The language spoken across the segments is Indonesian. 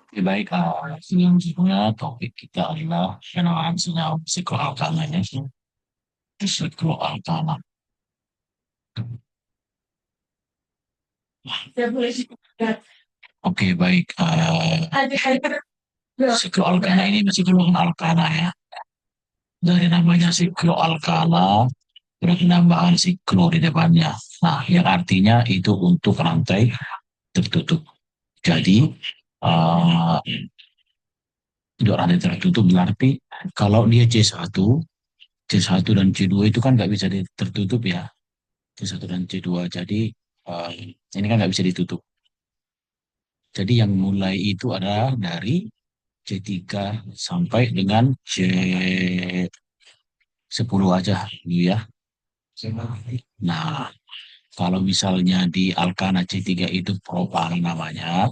Oke, baik, selanjutnya topik kita adalah penerapan senyawa psikoalkalanya. Psikoalkala. Oke, baik. Psikoalkala ini masih golongan alkana ya. Dari namanya psikoalkala, ada penambahan siklo di depannya. Nah, yang artinya itu untuk rantai tertutup. Jadi, uh, untuk rantai tertutup berarti kalau dia C1 dan C2 itu kan nggak bisa tertutup ya. C1 dan C2. Jadi, uh, ini kan nggak bisa ditutup. Jadi yang mulai itu adalah dari C3 sampai dengan C10 aja, gitu ya. Nah, kalau misalnya di Alkana C3 itu propana namanya,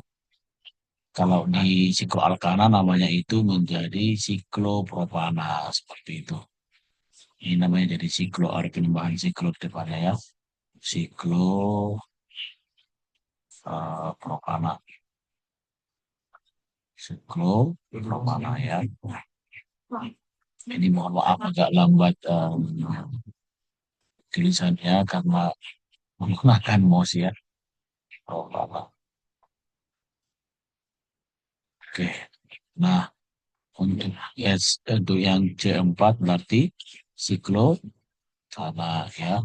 kalau di sikloalkana namanya itu menjadi siklopropana, seperti itu. Ini namanya jadi siklo, ada penambahan siklo di depannya ya. Propana, siklopropana ya. Ini mohon maaf agak lambat tulisannya karena menggunakan mouse ya. Propana. Oke. Nah, untuk yang C4 berarti siklo tanah ya.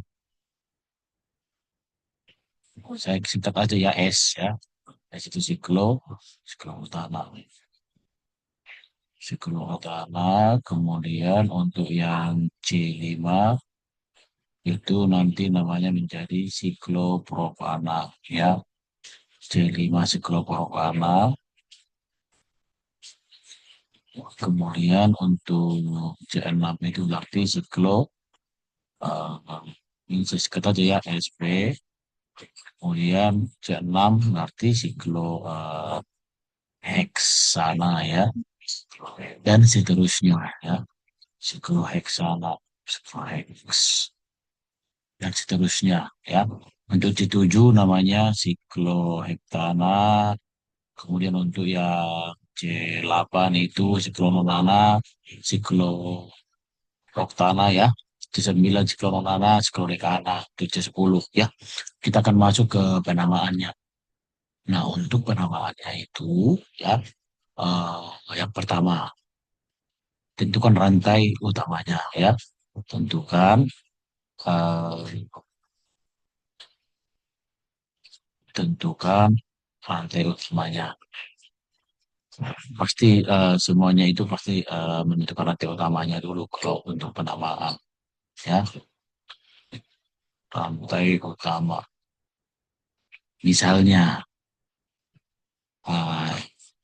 Saya singkat aja ya S ya. S itu siklo utama. Siklo utama. Kemudian untuk yang C5 itu nanti namanya menjadi siklopropana ya. C5 siklopropana. Kemudian untuk C6 itu berarti uh, ini saya singkat aja ya SP. Kemudian C6 berarti heksana ya, dan seterusnya ya, sikloheksana, sikloheks, dan seterusnya ya. Untuk C7 namanya siklohektana, kemudian untuk yang C8 itu siklononana, sikloproktana ya, C9 siklononana, siklodekana, itu C10 ya. Kita akan masuk ke penamaannya. Nah, untuk penamaannya itu ya, yang pertama tentukan rantai utamanya ya. Tentukan eh, tentukan rantai utamanya. Pasti semuanya itu pasti menentukan rantai utamanya dulu kalau untuk penamaan ya. Rantai utama. Misalnya eh,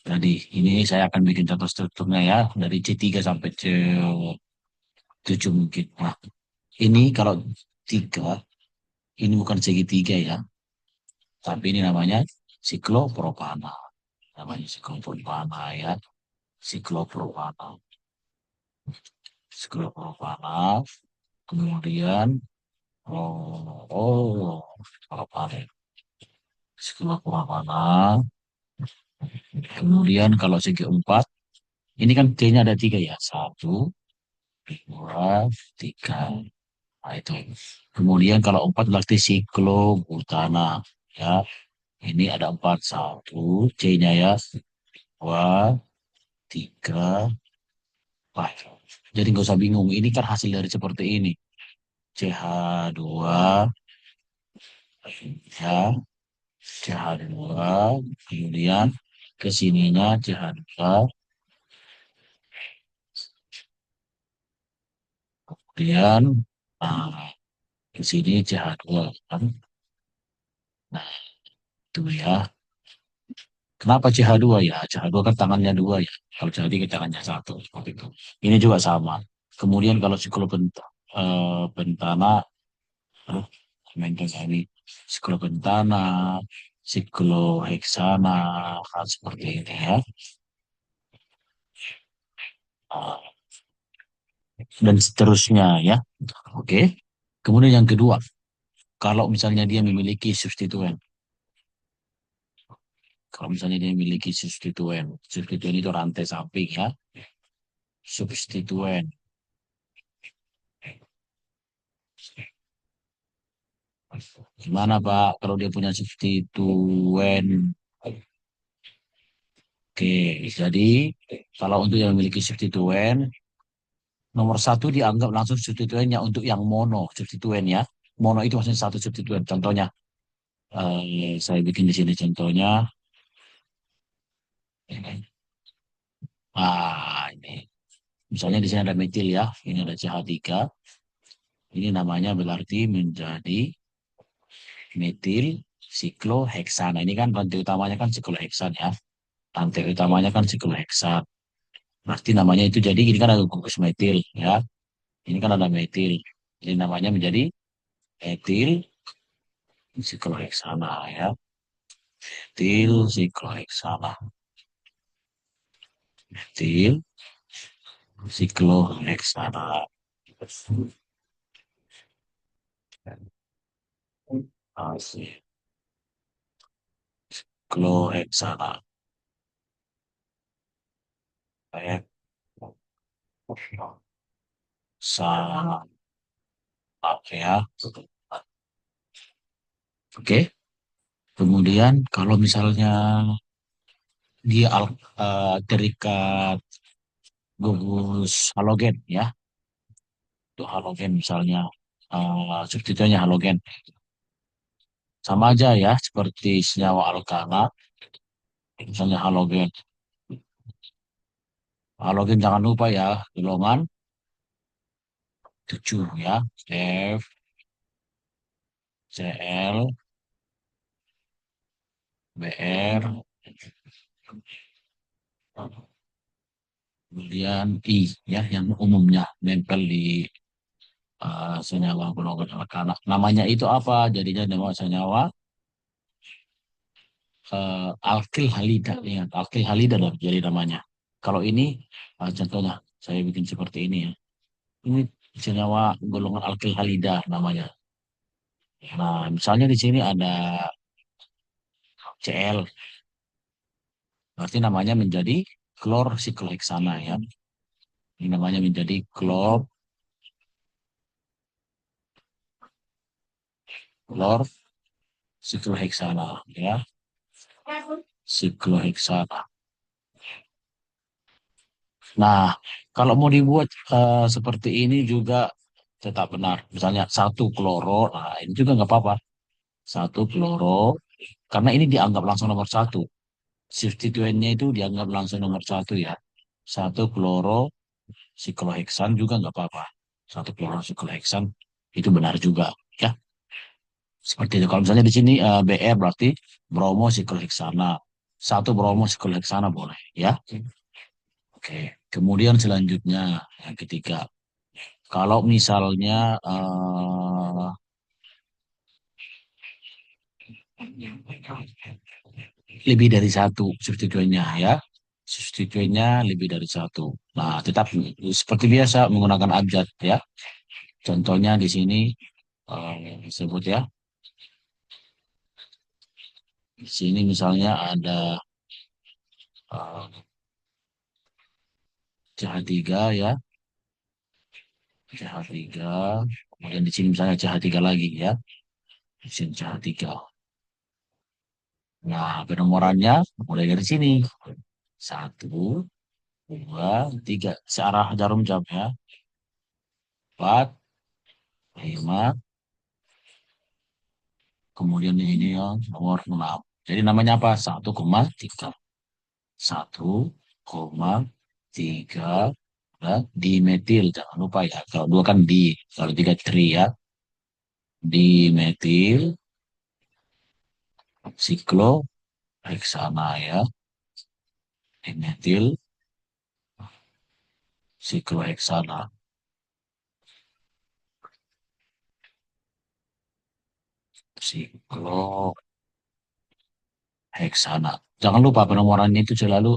tadi ini saya akan bikin contoh strukturnya ya dari C3 sampai C7 mungkin. Nah, ini kalau tiga, ini bukan segitiga ya, tapi ini namanya siklopropana. Namanya siklopropana ya. Siklopropana. Siklopropana. Kemudian, propana. Siklopropana. Kemudian kalau segi empat, ini kan T-nya ada tiga ya. Satu, dua, tiga. Nah, itu. Kemudian kalau empat berarti siklobutana. Ya, ini ada empat. Satu, C-nya ya. Dua, tiga, empat. Jadi nggak usah bingung. Ini kan hasil dari seperti ini. CH2, ya, CH2. Kemudian ke sininya CH2. Kemudian nah, ke sini CH2 kan. Nah, itu ya. Kenapa CH2 ya? CH2 kan tangannya dua ya. Kalau CH3 tangannya satu. Seperti itu. Ini juga sama. Kemudian kalau bentana, aduh, mainkan ini. Siklobentana, sikloheksana, kan seperti ini ya. Ah, dan seterusnya ya. Oke. Kemudian yang kedua, kalau misalnya dia memiliki substituen. Kalau misalnya dia memiliki substituen, substituen itu rantai samping ya, substituen. Gimana Pak kalau dia punya substituen? Oke, jadi kalau untuk yang memiliki substituen, nomor satu dianggap langsung substituennya untuk yang mono, substituen ya. Mono itu maksudnya satu substituen. Contohnya, saya bikin di sini contohnya. Ini. Misalnya di sini ada metil ya, ini ada CH3. Ini namanya berarti menjadi metil sikloheksan. Ini kan rantai utamanya kan sikloheksan ya. Rantai utamanya kan sikloheksan. Berarti namanya itu jadi ini kan ada gugus metil ya. Ini kan ada metil. Jadi namanya menjadi metil sikloheksana ya. Metil sikloheksana. Metil sikloheksana. Asik. Sikloheksana. Kayak sana ya. Oke. Kemudian kalau misalnya dia terikat gugus halogen ya, itu halogen misalnya substituennya halogen sama aja ya seperti senyawa alkana, misalnya halogen. Halogen jangan lupa ya golongan 7 ya, F, Cl, Br, kemudian I ya yang umumnya nempel di senyawa golongan alkana. Namanya itu apa? Jadinya nama senyawa alkil halida, ingat alkil halida dong jadi namanya. Kalau ini contohnya saya bikin seperti ini ya. Ini senyawa golongan alkil halida namanya. Nah, misalnya di sini ada Cl, berarti namanya menjadi klor sikloheksana ya. Ini namanya menjadi klor sikloheksana ya. Sikloheksana. Nah, kalau mau dibuat seperti ini juga tetap benar. Misalnya satu kloro, nah ini juga nggak apa-apa. Satu kloro, karena ini dianggap langsung nomor satu. Substituennya itu dianggap langsung nomor satu ya. Satu kloro sikloheksan juga nggak apa-apa. Satu kloro sikloheksan itu benar juga ya. Seperti itu. Kalau misalnya di sini Br berarti bromo sikloheksana. Satu bromo sikloheksana boleh ya. Oke. Kemudian selanjutnya yang ketiga. Kalau misalnya lebih dari satu substituennya ya. Substituennya lebih dari satu. Nah, tetap seperti biasa menggunakan abjad ya. Contohnya di sini sebut ya. Di sini misalnya ada eh, CH3 ya. CH3. Kemudian di sini misalnya CH3 lagi ya. Di sini CH3. Nah, penomorannya mulai dari sini. Satu, dua, tiga. Searah jarum jam ya. Empat, lima, kemudian ini yang nomor 6. Jadi namanya apa? 1,3. 1,3 dimetil. Jangan lupa ya. Kalau dua kan di, kalau tiga tri ya. Dimetil sikloheksana ya. Dimetil sikloheksana. Sikloheksana. Jangan lupa penomorannya itu selalu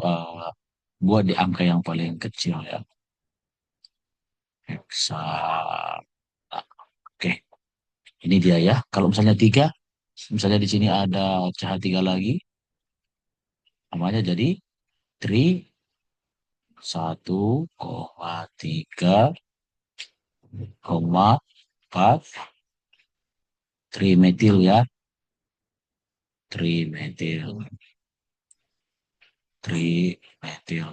buat di angka yang paling kecil ya. Heksana. Oke, ini dia ya. Kalau misalnya tiga, misalnya di sini ada CH3 lagi. namanya jadi tri 1,3,4 trimetil ya, trimetil, trimetil.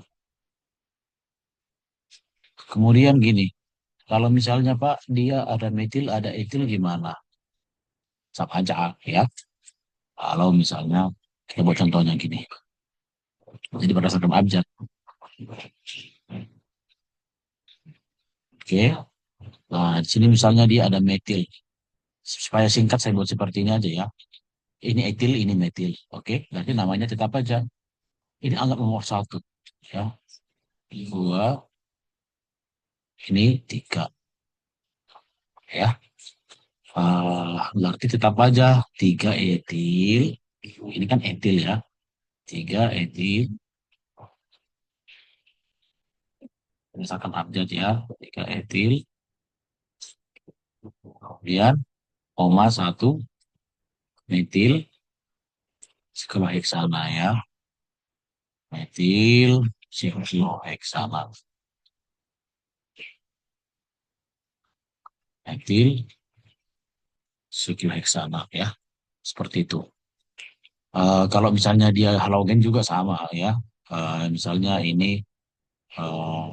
Kemudian gini, kalau misalnya Pak, dia ada metil, ada etil gimana? Sama aja ya. Kalau misalnya kita buat contohnya gini. Jadi berdasarkan abjad. Oke. Nah, di sini misalnya dia ada metil. Supaya singkat saya buat seperti ini aja ya. Ini etil, ini metil. Oke. Berarti namanya tetap aja. Ini anggap nomor satu. Ya. Dua. Ini tiga. Ya. Berarti tetap aja. Tiga etil. Ini kan etil ya. Tiga etil. Misalkan abjad ya. Tiga etil. Kemudian koma satu metil sikloheksana ya. Metil sikloheksana. Metil sikloheksana ya. Seperti itu. Kalau misalnya dia halogen juga sama ya. Misalnya ini eh,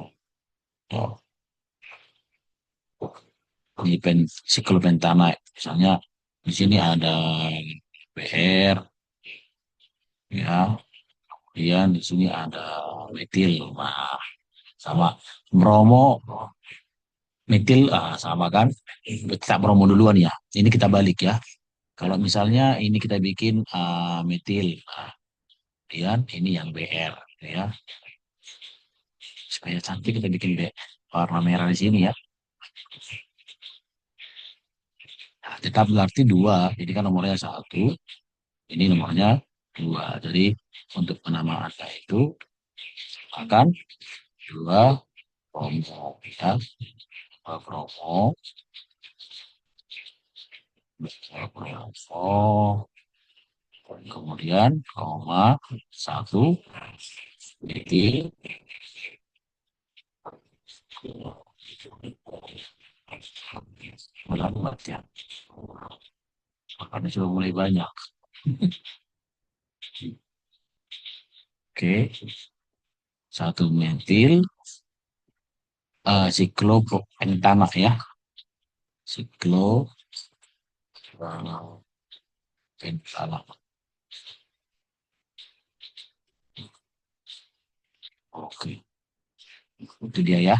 oh, ini siklopentana. Misalnya di sini ada Br ya. Kemudian di sini ada metil. Nah, sama bromo metil sama kan. Kita bromo duluan ya. Ini kita balik ya. Kalau misalnya ini kita bikin metil, kemudian ini yang Br ya. Supaya cantik kita bikin warna merah di sini ya. Nah, tetap berarti dua. Jadi kan nomornya satu, ini nomornya dua. Jadi untuk penamaannya itu akan dua promo ya. Dua promo, dua promo, kemudian koma satu titik melambat ya. Makanya sudah mulai banyak. Oke, satu metil siklopentana ya. Siklopentana. Oke, itu dia ya.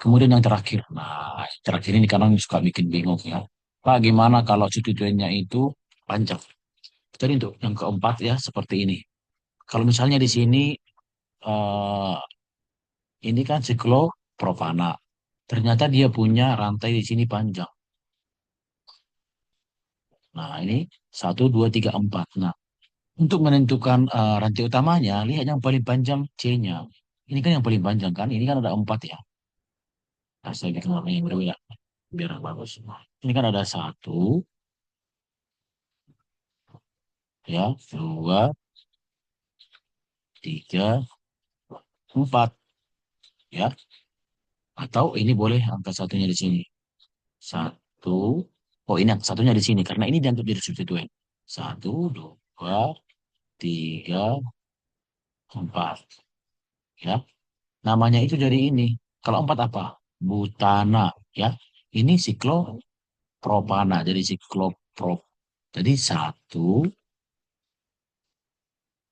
Kemudian yang terakhir. Nah, terakhir ini kadang suka bikin bingung ya. Pak, gimana kalau substituennya itu panjang? Jadi untuk yang keempat ya seperti ini. Kalau misalnya di sini eh, ini kan siklopropana. Ternyata dia punya rantai di sini panjang. Nah, ini satu, dua, tiga, empat. Nah, untuk menentukan rantai utamanya, lihat yang paling panjang C-nya. Ini kan yang paling panjang kan? Ini kan ada empat ya. Nah, saya bikin warna yang berbeda biar bagus. Ini kan ada satu, ya, dua, tiga, empat, ya. Atau ini boleh angka satunya di sini. Satu, oh ini angka satunya di sini karena ini dianggap jadi substituen. Satu, dua, tiga, empat, ya. Namanya itu jadi ini. Kalau empat apa? Butana, ya. Ini siklopropana, jadi sikloprop. Jadi satu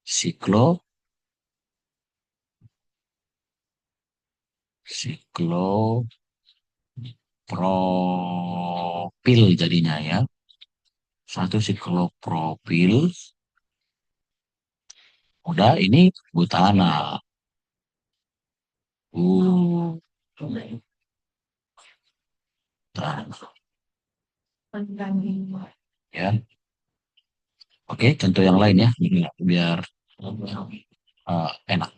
siklopropil jadinya ya. Satu siklopropil. Udah ini butana. Butana. Ya. Oke, contoh yang lain ya. Biar enak.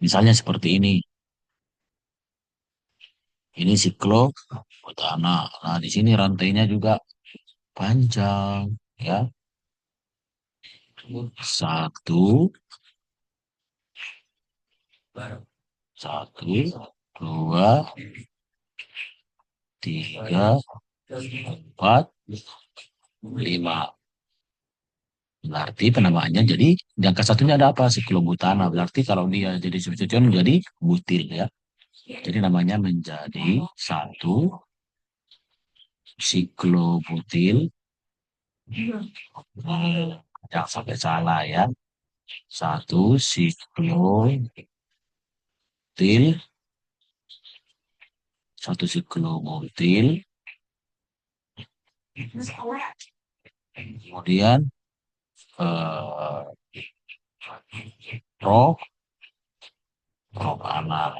Misalnya seperti ini. Ini sikloputana. Nah, di sini rantainya juga panjang, ya. Satu, satu, dua, tiga, empat, lima. Berarti penamaannya jadi di angka satunya ada apa? Siklobutana. Berarti kalau dia jadi substituen jadi butil ya. Jadi namanya menjadi satu siklobutil. Jangan sampai salah ya. Satu siklobutil, satu siklobutil. Kemudian eh, pro propana,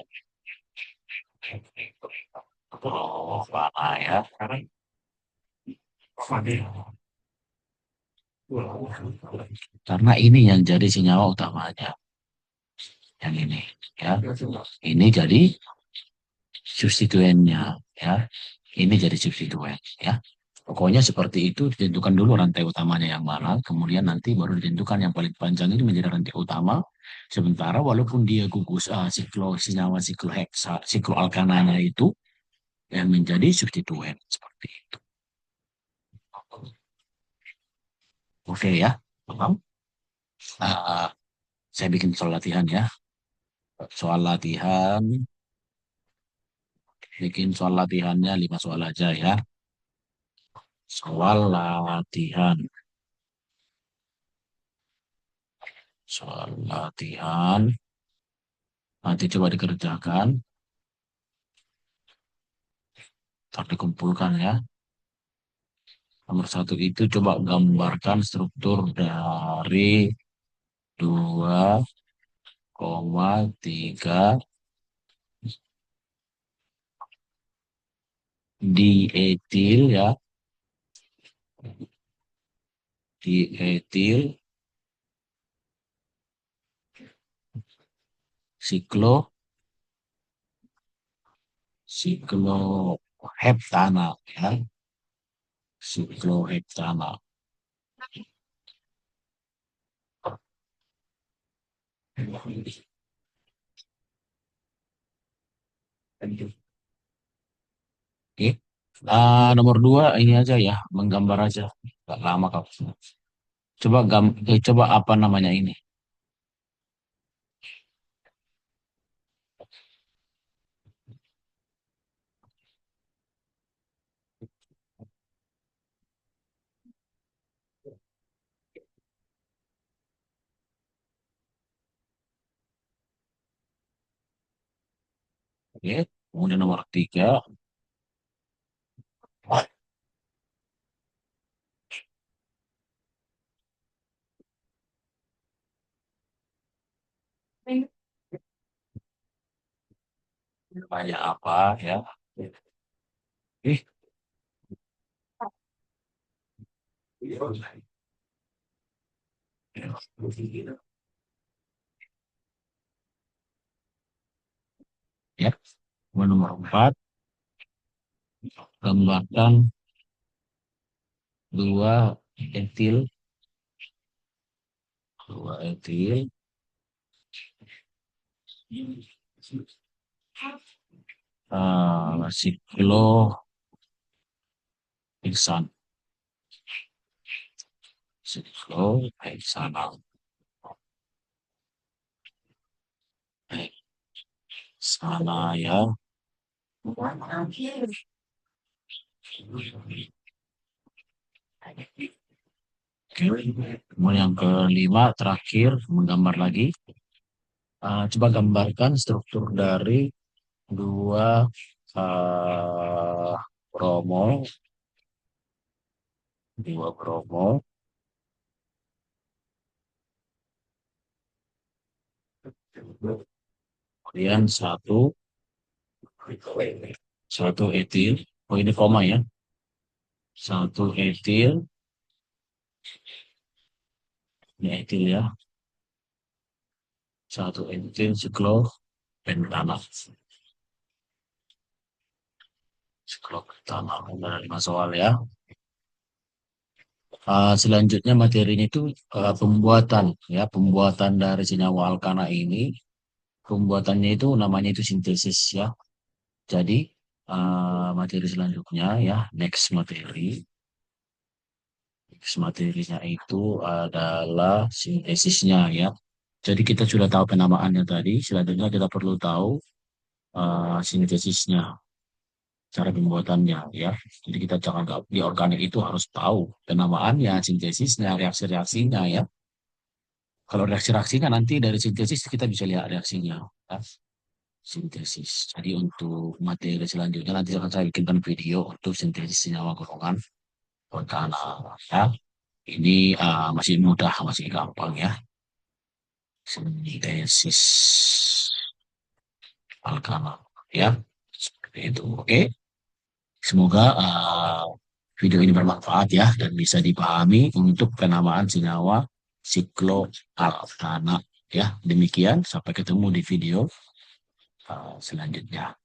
propana ya. Karena ini yang jadi senyawa utamanya, yang ini ya. Ini jadi substituennya ya. Ini jadi substituen ya. Pokoknya seperti itu, ditentukan dulu rantai utamanya yang mana, kemudian nanti baru ditentukan yang paling panjang ini menjadi rantai utama. Sementara walaupun dia gugus senyawa sikloalkananya itu yang menjadi substituen seperti itu. Oke ya, paham? Ah, saya bikin soal latihan ya. Soal latihan, bikin soal latihannya 5 soal aja ya. Soal latihan, soal latihan. Nanti coba dikerjakan, ntar dikumpulkan ya. Nomor satu itu coba gambarkan struktur dari 2,3 dietil ya. Dietil siklo sikloheptana ya. Sikloheptana. Oke. Nomor 2 ini aja ya, menggambar aja. Gak lama kok. Coba apa namanya ini? Oke. Kemudian nomor 3. Namanya apa ya? Eh, ya. Kemudian nomor 4, gambarkan 2 etil, 2 etil sikloheksan, sikloheksanal, sana ya. Kemudian yang kelima terakhir menggambar lagi. Coba gambarkan struktur dari 2 bromo, 2 bromo, kemudian satu etil. Oh ini koma ya. 1 etil, ini etil ya. 1 etil siklopentana. Siklopentana. Ada 5 soal ya. Selanjutnya materinya itu pembuatan ya, pembuatan dari senyawa alkana ini, pembuatannya itu namanya itu sintesis ya. Jadi materi selanjutnya ya, next materinya itu adalah sintesisnya ya. Jadi kita sudah tahu penamaannya tadi, selanjutnya kita perlu tahu sintesisnya, cara pembuatannya ya. Jadi kita jangan di organik itu harus tahu penamaannya, sintesisnya, reaksi-reaksinya ya. Kalau reaksi-reaksinya nanti dari sintesis kita bisa lihat reaksinya. Ya. Sintesis. Jadi untuk materi selanjutnya nanti akan saya bikinkan video untuk sintesis senyawa golongan organik. Ya. Ini masih mudah, masih gampang ya. Sintesis alkana. Ya. Seperti itu. Oke. Semoga video ini bermanfaat ya dan bisa dipahami untuk penamaan senyawa sikloalkana. Ya, demikian. Sampai ketemu di video selanjutnya.